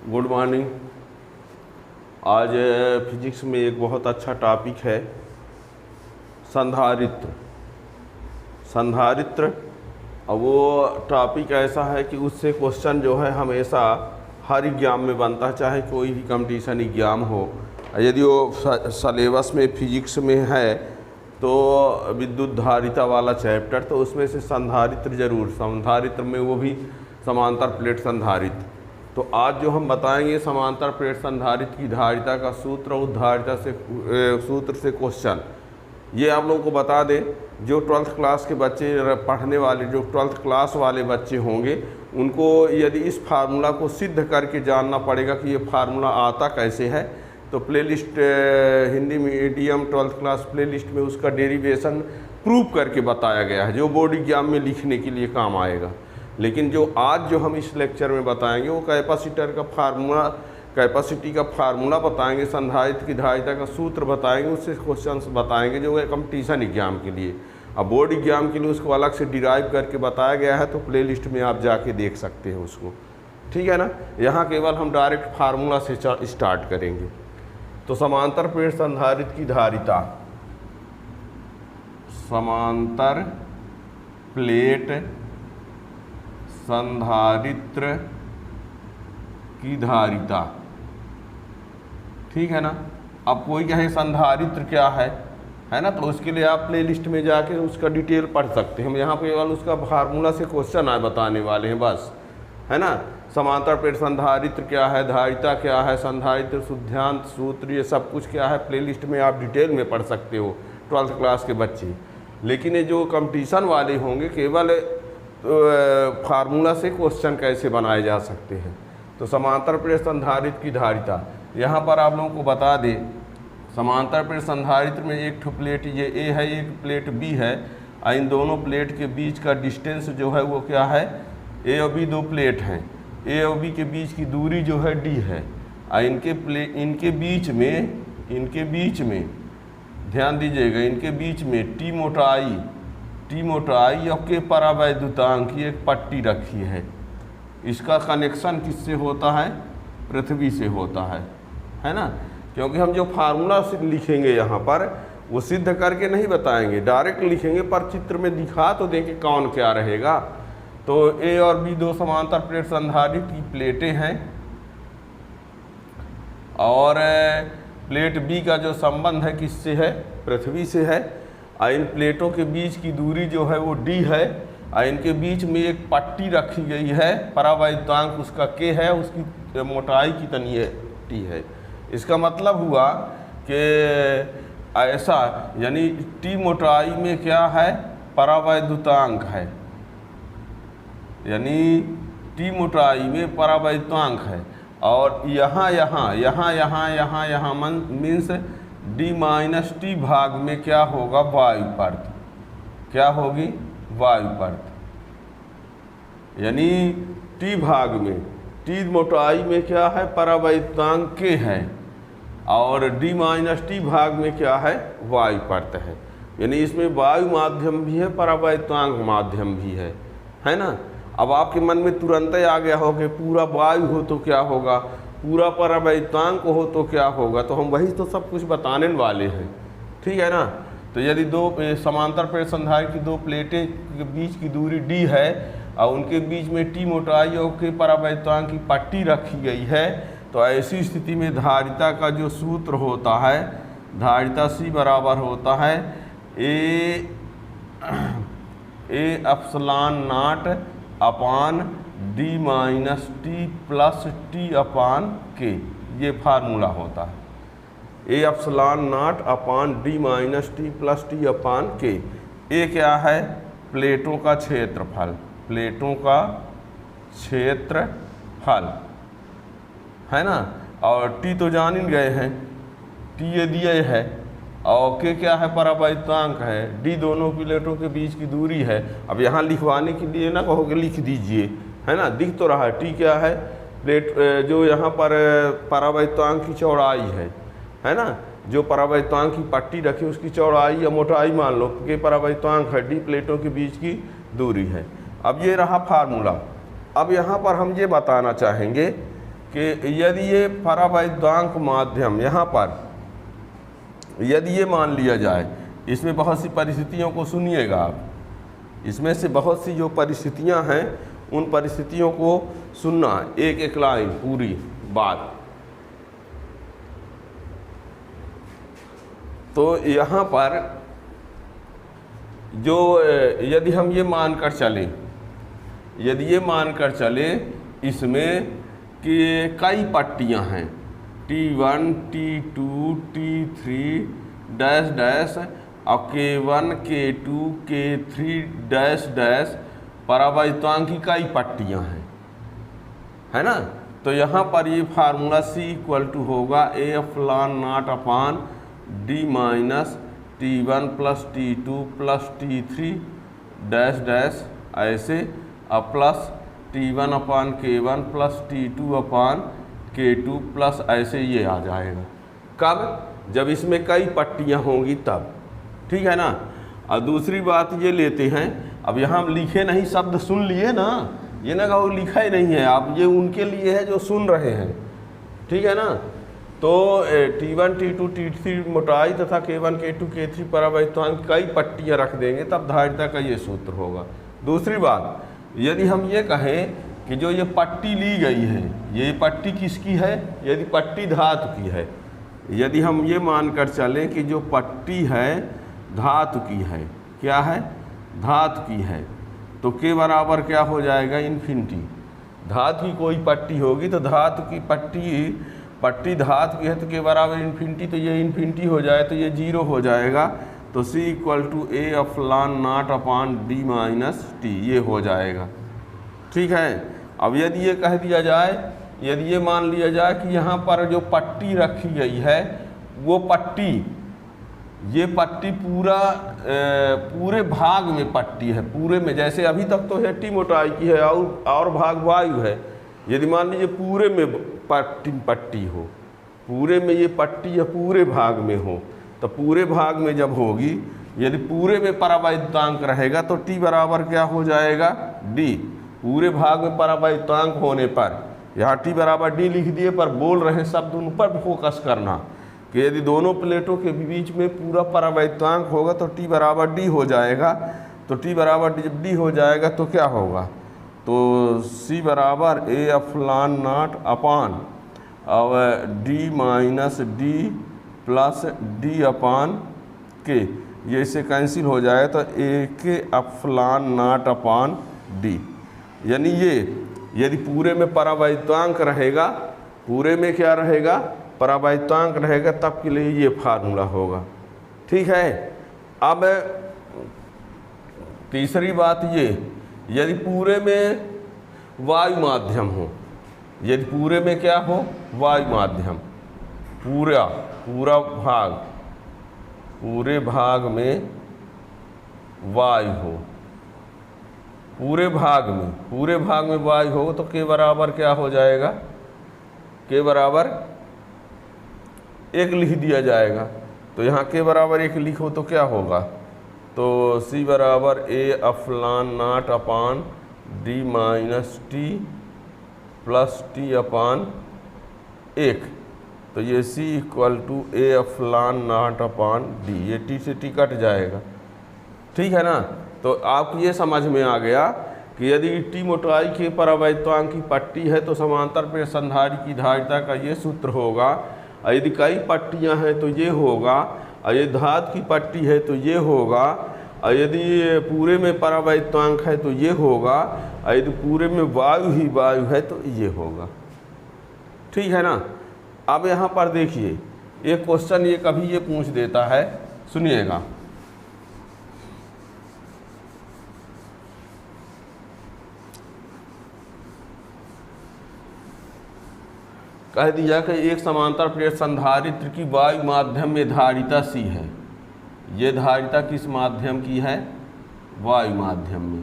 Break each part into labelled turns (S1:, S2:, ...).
S1: Good morning. आज physics में एक बहुत अच्छा टॉपिक है संधारित्र। संधारित्र अब वो टॉपिक ऐसा है कि उससे क्वेश्चन जो है हमेशा हर एग्जाम में बनता है, चाहे कोई भी कंपटीशन एग्जाम हो। यदि वो सलेबस में फिजिक्स में है तो विद्युत धारिता वाला चैप्टर, तो उसमें से संधारित्र जरूर, संधारित्र में वो भी समांतर प्लेट संधारित्र। तो आज जो हम बताएंगे समांतर प्लेट संधारित्र की धारिता का सूत्र और धारिता से सूत्र से क्वेश्चन, ये आप लोगों को बता दें। जो 12th क्लास के बच्चे पढ़ने वाले, जो 12th क्लास वाले बच्चे होंगे, उनको यदि इस फार्मूला को सिद्ध करके जानना पड़ेगा कि ये फार्मूला आता कैसे है, तो playlist Hindi medium 12th class playlist में उसका डेरिवेशन प्रूफ करके बताया गया है, जो बोर्ड एग्जाम में लिखने के लिए काम आएगा। लेकिन जो आज जो हम इस लेक्चर में बताएंगे वो कैपेसिटर का फार्मूला, कैपेसिटी का फार्मूला बताएंगे, संधारित्र की धारिता का सूत्र बताएंगे, उससे क्वेश्चंस बताएंगे जो है कंपटीशन एग्जाम के लिए। अब बोर्ड एग्जाम के लिए उसको अलग से डिराइव करके बताया गया है, तो प्लेलिस्ट में आप जाके देख सकते हैं उसको, ठीक है ना। यहाँ केवल हम डायरेक्ट फार्मूला से स्टार्ट करेंगे। तो समांतर प्लेट संधारित्र की धारिता, समांतर प्लेट संधारित्र की धारिता, ठीक है ना। अब कोई कहे संधारित्र क्या है ना, तो उसके लिए आप प्लेलिस्ट में जाके उसका डिटेल पढ़ सकते हैं। हम यहाँ पे केवल उसका फार्मूला से क्वेश्चन आए बताने वाले हैं बस, है ना। समांतर प्लेट संधारित्र क्या है, धारिता क्या है, संधारित्र सिद्धांत सूत्र, ये सब कुछ क्या है, प्लेलिस्ट में आप डिटेल में पढ़ सकते हो 12th क्लास के बच्चे। लेकिन ये जो कंपटीशन वाले होंगे, केवल फार्मूला से क्वेश्चन कैसे बनाए जा सकते हैं। तो समांतर प्लेट संधारित्र की धारिता यहाँ पर आप लोगों को बता दें। समांतर प्लेट संधारित्र में एक ठो प्लेट ये ए है, एक प्लेट बी है, और इन दोनों प्लेट के बीच का डिस्टेंस जो है वो क्या है, ए और बी दो प्लेट हैं, ए और बी के बीच की दूरी जो है डी है। और इनके बीच में ध्यान दीजिएगा, इनके बीच में टी मोटाई और के परावैद्युतांक की एक पट्टी रखी है। इसका कनेक्शन किससे होता है, पृथ्वी से होता है ना। क्योंकि हम जो फार्मूला लिखेंगे यहाँ पर वो सिद्ध करके नहीं बताएंगे, डायरेक्ट लिखेंगे, पर चित्र में दिखा तो दें कि कौन क्या रहेगा। तो ए और बी दो समांतर प्लेट संधारित्र की प्लेटें हैं, और प्लेट बी का जो संबंध है किससे है, पृथ्वी से है। और इन प्लेटों के बीच की दूरी जो है वो डी है, और इनके बीच में एक पट्टी रखी गई है, परावैद्युतांक उसका के है, उसकी मोटाई कितनी है, टी है। इसका मतलब हुआ कि ऐसा, यानी टी मोटाई में क्या है, परावैद्युतांक है, यानी टी मोटाई में परावैद्युतांक है। और यहाँ मीन्स डी माइनस टी भाग में क्या होगा, वायुपर्त, क्या होगी, वायुपर्त। यानी टी भाग में, टी मोटाई में क्या है, परावैद्युतांक के है, और डी माइनस टी भाग में क्या है, वायुपर्त है। यानी इसमें वायु माध्यम भी है, परावैद्युतांक माध्यम भी है ना। अब आपके मन में तुरंत ही आ गया हो कि पूरा वायु हो तो क्या होगा, पूरा परावैद्युतांक हो तो क्या होगा। तो हम वही तो सब कुछ बताने वाले हैं, ठीक है ना। तो यदि दो समांतर प्लेट संधारित्र की दो प्लेटें के बीच की दूरी डी है, और उनके बीच में टी मोटाई और के परावैद्युतांक की पट्टी रखी गई है, तो ऐसी स्थिति में धारिता का जो सूत्र होता है, धारिता सी बराबर होता है A epsilon naught upon D minus T plus T upon K, ये फार्मूला होता है। A epsilon naught upon D minus T plus T upon K. A क्या है, प्लेटों का क्षेत्रफल, प्लेटों का क्षेत्रफल है ना। और टी तो जान ही गए हैं, टी ये दिए है, और के क्या है, परावैद्युतांक है, डी दोनों प्लेटों के बीच की दूरी है। अब यहाँ लिखवाने के लिए ना कहोगे लिख दीजिए, है ना, दिख तो रहा है। टी क्या है, प्लेट जो यहाँ पर परावैद्युतांक की चौड़ाई है ना, जो परावैद्युतांक की पट्टी रखी उसकी चौड़ाई या मोटाई मान लो कि परावैद्युतांक है, डी प्लेटों के बीच की दूरी है। अब ये रहा फार्मूला। अब यहाँ पर हम ये बताना चाहेंगे कि यदि ये परावैद्यांक माध्यम यहाँ पर यदि ये मान लिया जाए, इसमें बहुत सी परिस्थितियों को सुनिएगा आप, इसमें से बहुत सी जो परिस्थितियाँ हैं उन परिस्थितियों को सुनना, एक एक लाइन पूरी बात। तो यहाँ पर जो यदि हम ये मानकर चलें, यदि ये मानकर चलें इसमें कि कई पट्टियाँ हैं T1, T2, T3 dash dash और K1, K2, K3 dash dash परावैद्यांक की कई पट्टियाँ हैं, है ना। तो यहाँ पर ये फार्मूला C इक्वल टू होगा AF ln not upon D minus T1 plus T2 plus T3 dash dash ऐसे और प्लस T1 अपान K1 प्लस T2 अपान K2 प्लस ऐसे ये आ जाएगा। कब? जब इसमें कई पट्टियाँ होंगी तब, ठीक है ना। और दूसरी बात ये लेते हैं, अब यहाँ हम लिखे नहीं, शब्द सुन लिए ना, ये ना कहो लिखा ही नहीं है आप, ये उनके लिए है जो सुन रहे हैं, ठीक है ना। तो T1, T2, T3 मोटाई तथा K1, K2, K3 परावैद्यांक कई पट्टियाँ रख देंगे तब धारिता का ये सूत्र होगा। दूसरी बात, यदि हम ये कहें कि जो ये पट्टी ली गई है, ये पट्टी किसकी है, यदि पट्टी धातु की है, यदि हम ये मानकर चलें कि जो पट्टी है धातु की है, क्या है, धातु की है, तो के बराबर क्या हो जाएगा, इन्फिनिटी। धातु की कोई पट्टी होगी तो धातु की पट्टी धातु की है तो के बराबर इन्फिनिटी, तो ये इन्फिनिटी हो जाए तो ये जीरो हो जाएगा। तो C equal to AF ln not upon D minus T, ये हो जाएगा, ठीक है। अब यदि ये कह दिया जाए, यदि ये मान लिया जाए कि यहाँ पर जो पट्टी रखी गई है वो पट्टी, ये पट्टी पूरे भाग में पट्टी है, पूरे में, जैसे अभी तक तो 80 मोटाई की है और भाग वायु है। यदि मान लीजिए पूरे में पट्टी हो, पूरे में ये पट्टी या पूरे भाग में हो, तो पूरे भाग में जब होगी, यदि पूरे में परावैद्यांक रहेगा तो T बराबर क्या हो जाएगा, D। पूरे भाग में परावैद्यांक होने पर यहाँ T बराबर D लिख दिए, पर बोल रहे शब्द उन पर फोकस करना कि यदि दोनों प्लेटों के बीच में पूरा परावैद्यांक होगा तो T बराबर D हो जाएगा। तो T बराबर जब D हो जाएगा तो क्या होगा, तो C बराबर AF ln नॉट अपान अब D minus D plus D अपान K, ये इससे कैंसिल हो जाए तो AF ln not upon D। यानी ये यदि पूरे में परावैद्यांक रहेगा, पूरे में क्या रहेगा, परावैद्यांक रहेगा, तब के लिए ये फार्मूला होगा, ठीक है। अब तीसरी बात ये, यदि पूरे में वायु माध्यम हो, यदि पूरे में क्या हो, वायु माध्यम, पूरा भाग, पूरे भाग में वायु हो, पूरे भाग में वायु हो तो के बराबर क्या हो जाएगा, के बराबर 1 लिख दिया जाएगा। तो यहाँ के बराबर 1 लिखो तो क्या होगा, तो C बराबर AF ln not upon D minus T plus T upon 1, तो ये C equal to AF ln not upon D, ये T से T कट जाएगा, ठीक है ना। तो आपको ये समझ में आ गया कि यदि T मोटाई के परावैद्यांक की पट्टी है तो समांतर प्लेट संधारी की धारिता का ये सूत्र होगा, और यदि कई पट्टियां हैं तो ये होगा, और यदि धातु की पट्टी है तो ये होगा, और यदि पूरे में परावैद्यांक है तो ये होगा, और यदि पूरे में वायु ही वायु है तो ये होगा, ठीक है ना। अब यहाँ पर देखिए एक क्वेश्चन ये कभी ये पूछ देता है, सुनिएगा, कह दिया कि एक समांतर प्लेट संधारित्र की वायु माध्यम में धारिता C है। ये धारिता किस माध्यम की है, वायु माध्यम में,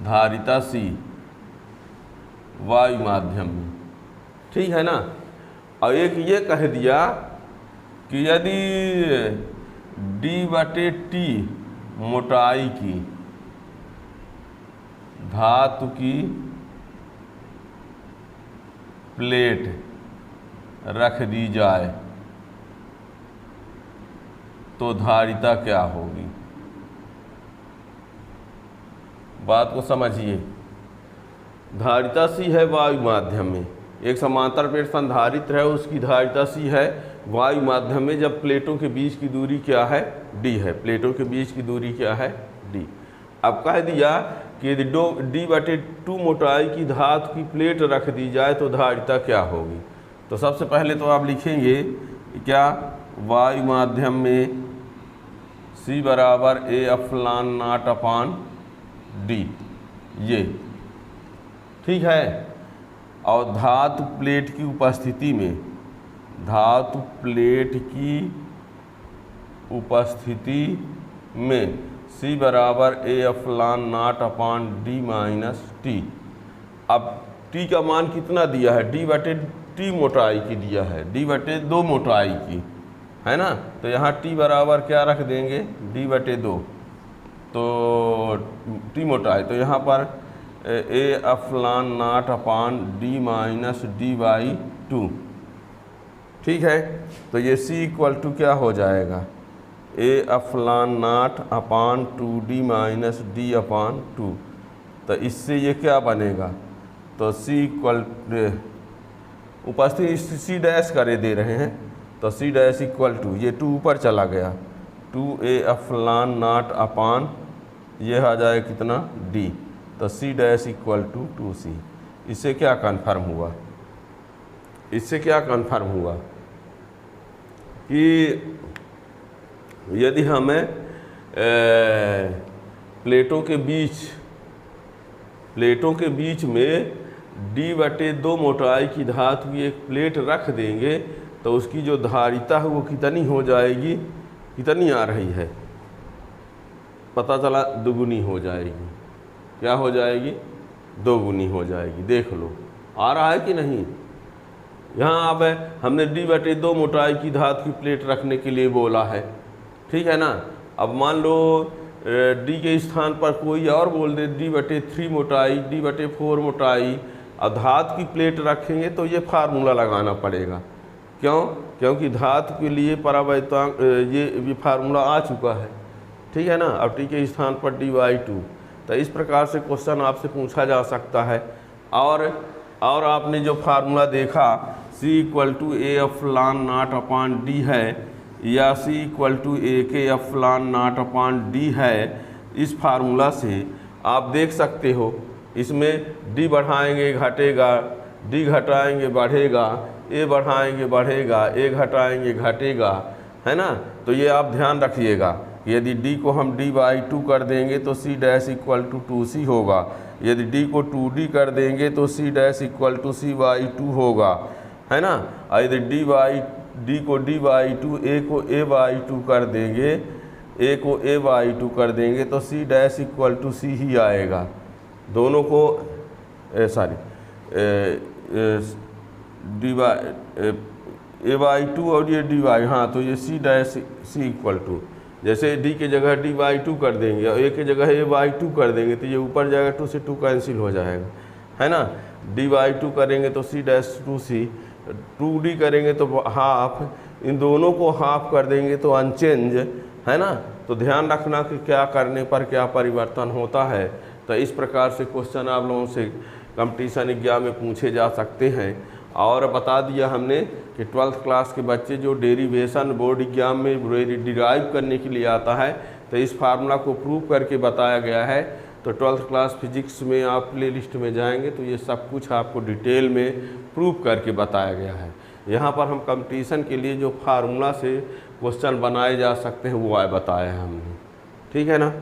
S1: धारिता C वायु माध्यम में, ठीक है ना। और एक ये कह दिया कि यदि D/T मोटाई की धातु की प्लेट रख दी जाए तो धारिता क्या होगी। बात को समझिए। धारिता सी है वायु माध्यम में, एक समांतर प्लेट संधारित्र है, उसकी धारिता सी है वायु माध्यम में, जब प्लेटों के बीच की दूरी क्या है, डी है। प्लेटों के बीच की दूरी क्या है, डी। अब कह दिया कि यदि D/2 मोटाई की धातु की प्लेट रख दी जाए तो धारिता क्या होगी। तो सबसे पहले तो आप लिखेंगे क्या, वायु माध्यम में C बराबर A/0/D, ये ठीक है। और धातु प्लेट की उपस्थिति में, धातु प्लेट की उपस्थिति में C बराबर A/0/D-T। अब T का मान कितना दिया है, D/T मोटाई की दिया है, D/2 मोटाई की है ना। तो यहाँ T बराबर क्या रख देंगे, D/2, तो T मोटाई, तो यहाँ पर A/0/D-D/2, ठीक है। तो ये C इक्वल टू क्या हो जाएगा, A/0/2D-D/2। तो इससे ये क्या बनेगा, तो C इक्वल उपस्थिति C डैश करे दे रहे हैं, तो C डैश इक्वल टू, ये 2 ऊपर चला गया, 2A/0/, ये आ जाए कितना, D। तो C dash equal to 2C। इससे क्या कन्फर्म हुआ, इससे क्या कन्फर्म हुआ कि यदि हमें प्लेटों के बीच में D/2 मोटाई की धातु की एक प्लेट रख देंगे तो उसकी जो धारिता है वो कितनी हो जाएगी, कितनी आ रही है, पता चला दुगुनी हो जाएगी। क्या हो जाएगी, दोगुनी हो जाएगी। देख लो आ रहा है कि नहीं। यहाँ अब हमने D/2 मोटाई की धातु की प्लेट रखने के लिए बोला है, ठीक है ना। अब मान लो D के स्थान पर कोई और बोल दे D/3 मोटाई, D/4 मोटाई, अब धातु की प्लेट रखेंगे तो ये फार्मूला लगाना पड़ेगा। क्यों, क्योंकि धातु के लिए परावर्तनांक ये फार्मूला आ चुका है, ठीक है ना। अब T के स्थान पर D/2, तो इस प्रकार से क्वेश्चन आपसे पूछा जा सकता है। और आपने जो फार्मूला देखा C इक्वल टू A/0/D है या C इक्वल टू AK/0/D है, इस फार्मूला से आप देख सकते हो, इसमें D बढ़ाएंगे घटेगा, D घटाएंगे बढ़ेगा, A बढ़ाएंगे बढ़ेगा, A घटाएंगे घटेगा, है ना। तो ये आप ध्यान रखिएगा, यदि D को हम D/2 कर देंगे तो C dash equal to 2C होगा, यदि D को 2D कर देंगे तो C dash equal to C/2 होगा, है ना। और यदि D को D/2, A को A/2 कर देंगे, A को A/2 कर देंगे तो C dash equal to C ही आएगा। दोनों को A/2 और ये D/, हाँ, तो ये C dash C equal to, जैसे D की जगह D/2 कर देंगे और A की जगह A/2 कर देंगे तो ये ऊपर जाएगा, 2 से 2 कैंसिल हो जाएगा, है ना। D/2 करेंगे तो C डैश 2C, 2D करेंगे तो हाफ, इन दोनों को हाफ कर देंगे तो अनचेंज, है ना। तो ध्यान रखना कि क्या करने पर क्या परिवर्तन होता है। तो इस प्रकार से क्वेश्चन आप लोगों से कंपटीशन एग्जाम में पूछे जा सकते हैं। और बता दिया हमने कि 12th क्लास के बच्चे जो डेरिवेशन बोर्ड एग्जाम में डिराइव करने के लिए आता है, तो इस फार्मूला को प्रूव करके बताया गया है। तो 12th क्लास फिजिक्स में आप प्ले लिस्ट में जाएंगे तो ये सब कुछ आपको डिटेल में प्रूव करके बताया गया है। यहाँ पर हम कंपटीशन के लिए जो फार्मूला से क्वेश्चन बनाए जा सकते हैं वो बताया है हमने, ठीक है ना।